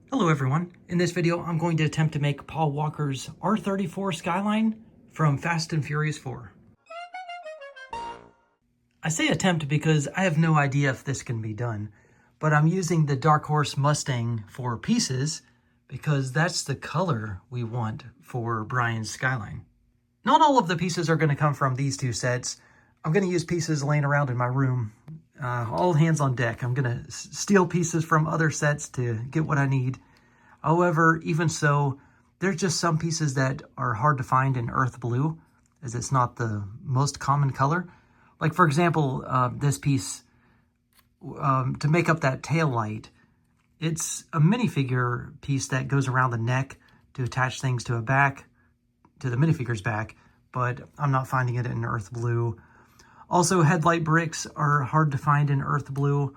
Hello everyone. In this video, I'm going to attempt to make Paul Walker's R34 Skyline from Fast and Furious 4. I say attempt because I have no idea if this can be done, but I'm using the Dark Horse Mustang for pieces because that's the color we want for Brian's Skyline. Not all of the pieces are going to come from these two sets. I'm going to use pieces laying around in my room. All hands on deck. I'm going to steal pieces from other sets to get what I need. However, even so, there's just some pieces that are hard to find in earth blue, as it's not the most common color. Like, for example, this piece, to make up that tail light, it's a minifigure piece that goes around the neck to attach things to the minifigure's back, but I'm not finding it in earth blue. Also, headlight bricks are hard to find in earth blue.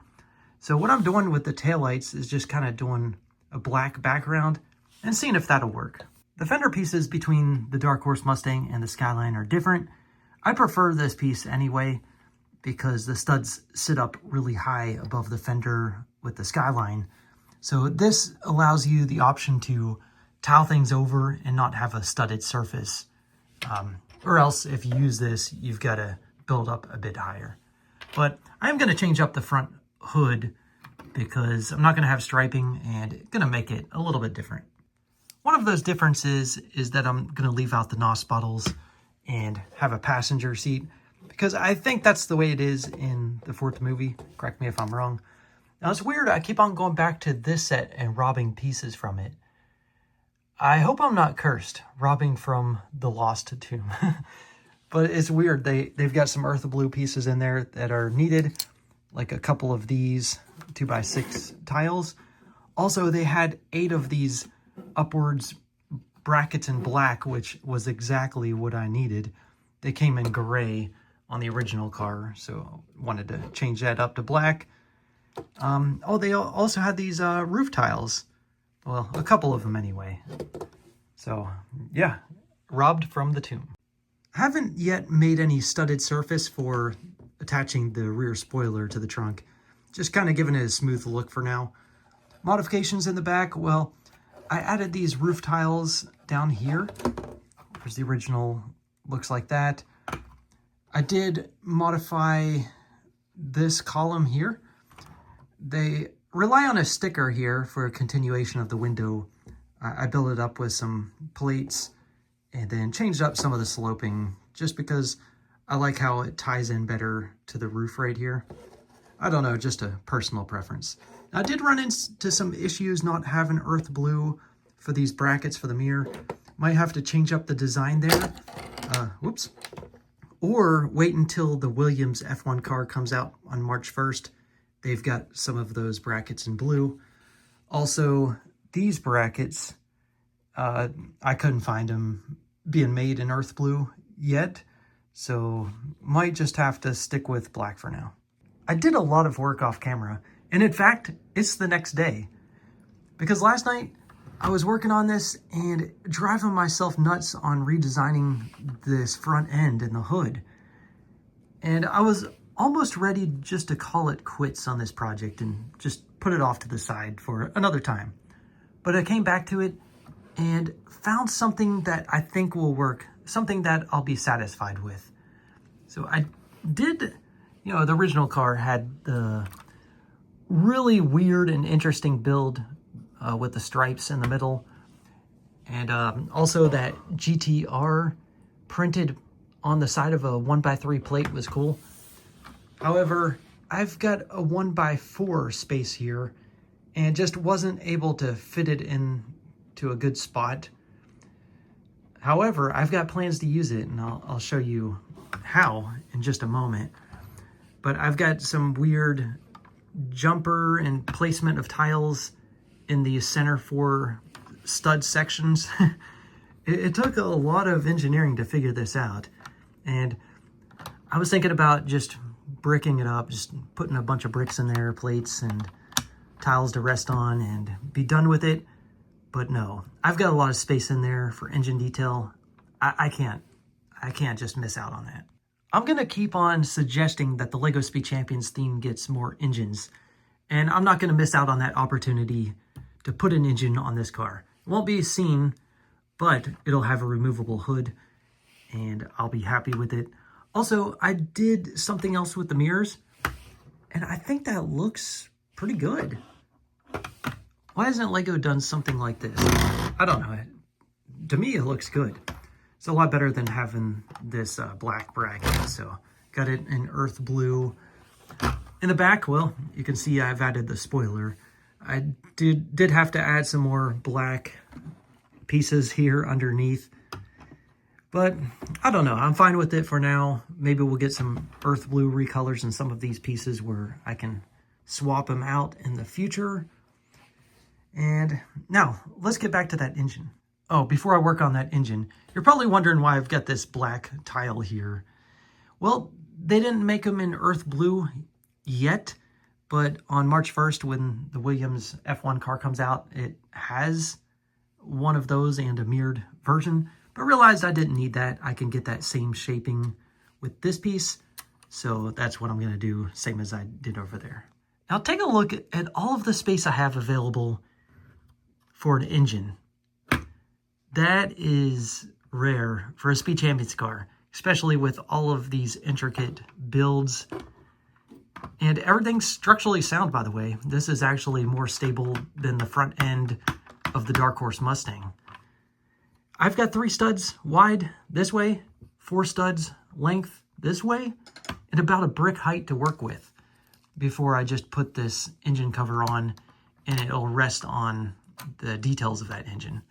So what I'm doing with the taillights is just kind of doing a black background and seeing if that'll work. The fender pieces between the Dark Horse Mustang and the Skyline are different. I prefer this piece anyway because the studs sit up really high above the fender with the Skyline. So this allows you the option to tile things over and not have a studded surface. Or else if you use this, you've got to build up a bit higher. But I'm going to change up the front hood because I'm not going to have striping and it's going to make it a little bit different. One of those differences is that I'm going to leave out the NOS bottles and have a passenger seat because I think that's the way it is in the fourth movie. Correct me if I'm wrong. Now it's weird, I keep on going back to this set and robbing pieces from it. I hope I'm not cursed, robbing from the Lost Tomb. But it's weird, they've got some earth blue pieces in there that are needed, like a couple of these 2x6 tiles. Also, they had 8 of these upwards brackets in black, which was exactly what I needed. They came in gray on the original car, so wanted to change that up to black. They also had these roof tiles. Well, a couple of them anyway. So, yeah, robbed from the tomb. I haven't yet made any studded surface for attaching the rear spoiler to the trunk. Just kind of giving it a smooth look for now. Modifications in the back, well, I added these roof tiles down here. There's the original, looks like that. I did modify this column here. They rely on a sticker here for a continuation of the window. I built it up with some plates and then changed up some of the sloping just because I like how it ties in better to the roof right here. I don't know, just a personal preference. I did run into some issues not having earth blue for these brackets for the mirror. Might have to change up the design there. Whoops. Or wait until the Williams F1 car comes out on March 1st. They've got some of those brackets in blue. Also, these brackets, I couldn't find them being made in earth blue yet, so might just have to stick with black for now. I did a lot of work off camera, and in fact, it's the next day. Because last night, I was working on this and driving myself nuts on redesigning this front end and the hood. And I was almost ready just to call it quits on this project and just put it off to the side for another time. But I came back to it and found something that I think will work, something that I'll be satisfied with. So I did, the original car had the really weird and interesting build with the stripes in the middle. And also that GTR printed on the side of a 1x3 plate was cool. However, I've got a 1x4 space here and just wasn't able to fit it in to a good spot. However, I've got plans to use it, and I'll show you how in just a moment. But I've got some weird jumper and placement of tiles in the center 4 stud sections. It took a lot of engineering to figure this out. And I was thinking about just bricking it up, just putting a bunch of bricks in there, plates and tiles to rest on and be done with it. But no, I've got a lot of space in there for engine detail. I can't just miss out on that. I'm gonna keep on suggesting that the LEGO Speed Champions theme gets more engines, and I'm not gonna miss out on that opportunity to put an engine on this car. It won't be seen, but it'll have a removable hood, and I'll be happy with it. Also, I did something else with the mirrors, and I think that looks pretty good. Why hasn't Lego done something like this? I don't know. To me, it looks good. It's a lot better than having this black bracket. So got it in earth blue. In the back, well, you can see I've added the spoiler. I did have to add some more black pieces here underneath. But I don't know. I'm fine with it for now. Maybe we'll get some earth blue recolors in some of these pieces where I can swap them out in the future. And now, let's get back to that engine. Oh, before I work on that engine, you're probably wondering why I've got this black tile here. Well, they didn't make them in earth blue yet, but on March 1st, when the Williams F1 car comes out, it has one of those and a mirrored version, but realized I didn't need that. I can get that same shaping with this piece, so that's what I'm going to do, same as I did over there. Now take a look at all of the space I have available for an engine. That is rare for a Speed Champions car, especially with all of these intricate builds. And everything's structurally sound, by the way. This is actually more stable than the front end of the Dark Horse Mustang. I've got 3 studs wide this way, 4 studs length this way, and about a brick height to work with before I just put this engine cover on, and it'll rest on the details of that engine.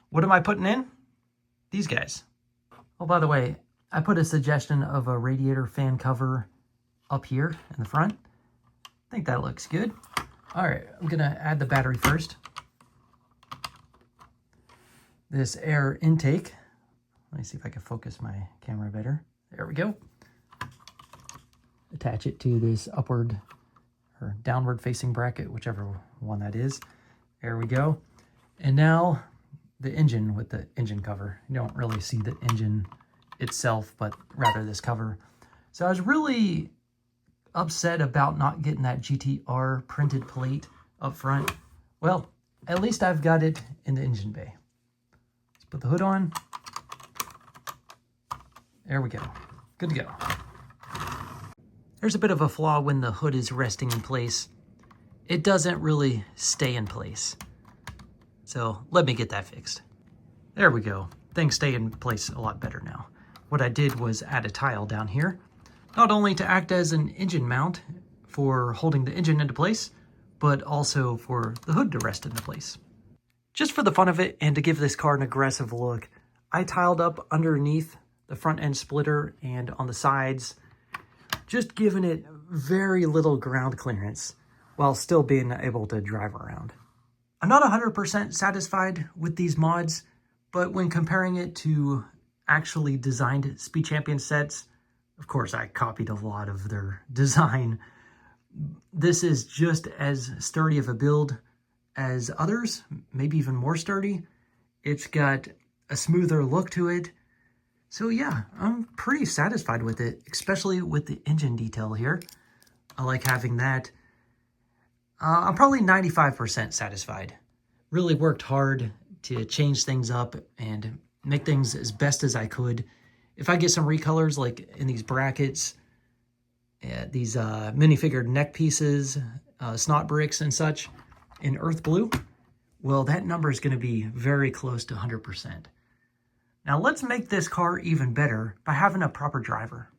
What am I putting in? These guys. Oh, by the way, I put a suggestion of a radiator fan cover up here in the front. I think that looks good. All right, I'm gonna add the battery first. This air intake. Let me see if I can focus my camera better. There we go. Attach it to this upward or downward facing bracket, whichever one that is. There we go. And now the engine with the engine cover. You don't really see the engine itself, but rather this cover. So I was really upset about not getting that GTR printed plate up front. Well, at least I've got it in the engine bay. Let's put the hood on. There we go. Good to go. There's a bit of a flaw when the hood is resting in place. It doesn't really stay in place. So let me get that fixed. There we go. Things stay in place a lot better now. What I did was add a tile down here, not only to act as an engine mount for holding the engine into place, but also for the hood to rest into place. Just for the fun of it and to give this car an aggressive look, I tiled up underneath the front end splitter and on the sides, just giving it very little ground clearance while still being able to drive around. I'm not 100% satisfied with these mods, but when comparing it to actually designed Speed Champion sets, of course I copied a lot of their design. This is just as sturdy of a build as others, maybe even more sturdy. It's got a smoother look to it. So yeah, I'm pretty satisfied with it, especially with the engine detail here. I like having that. I'm probably 95% satisfied. Really worked hard to change things up and make things as best as I could. If I get some recolors like in these brackets, these minifigured neck pieces, snot bricks and such in earth blue, well, that number is going to be very close to 100%. Now let's make this car even better by having a proper driver.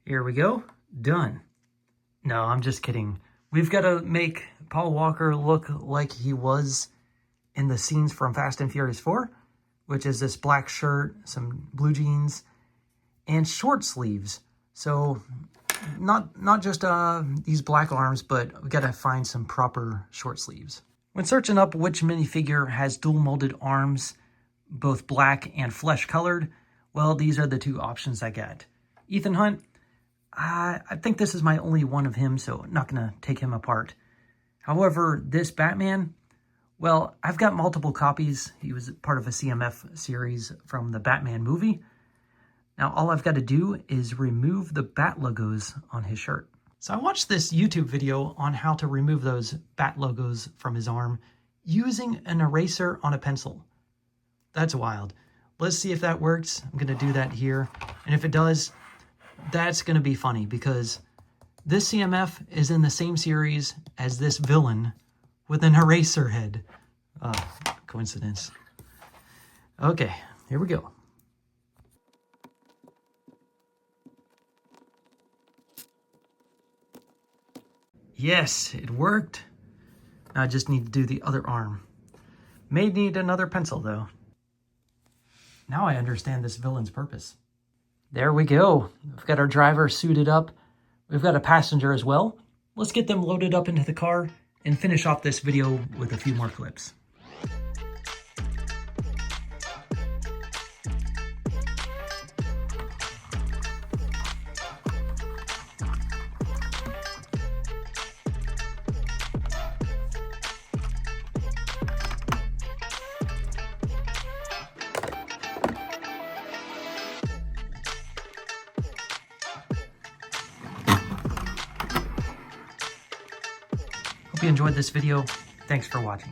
Here we go. Done. No, I'm just kidding. We've got to make Paul Walker look like he was in the scenes from Fast and Furious 4, which is this black shirt, some blue jeans, and short sleeves. So not just these black arms, but we got to find some proper short sleeves. When searching up which minifigure has dual molded arms, both black and flesh colored, well, these are the 2 options I got. Ethan Hunt, I think this is my only one of him, so I'm not going to take him apart. However, this Batman, well, I've got multiple copies. He was part of a CMF series from the Batman movie. Now, all I've got to do is remove the Bat logos on his shirt. So I watched this YouTube video on how to remove those Bat logos from his arm using an eraser on a pencil. That's wild. Let's see if that works. I'm going to do that here. And if it does, that's going to be funny because this CMF is in the same series as this villain with an eraser head. Coincidence. Okay, here we go. Yes, it worked. Now I just need to do the other arm. May need another pencil though. Now I understand this villain's purpose. There we go. We've got our driver suited up. We've got a passenger as well. Let's get them loaded up into the car and finish off this video with a few more clips. Hope you enjoyed this video. Thanks for watching.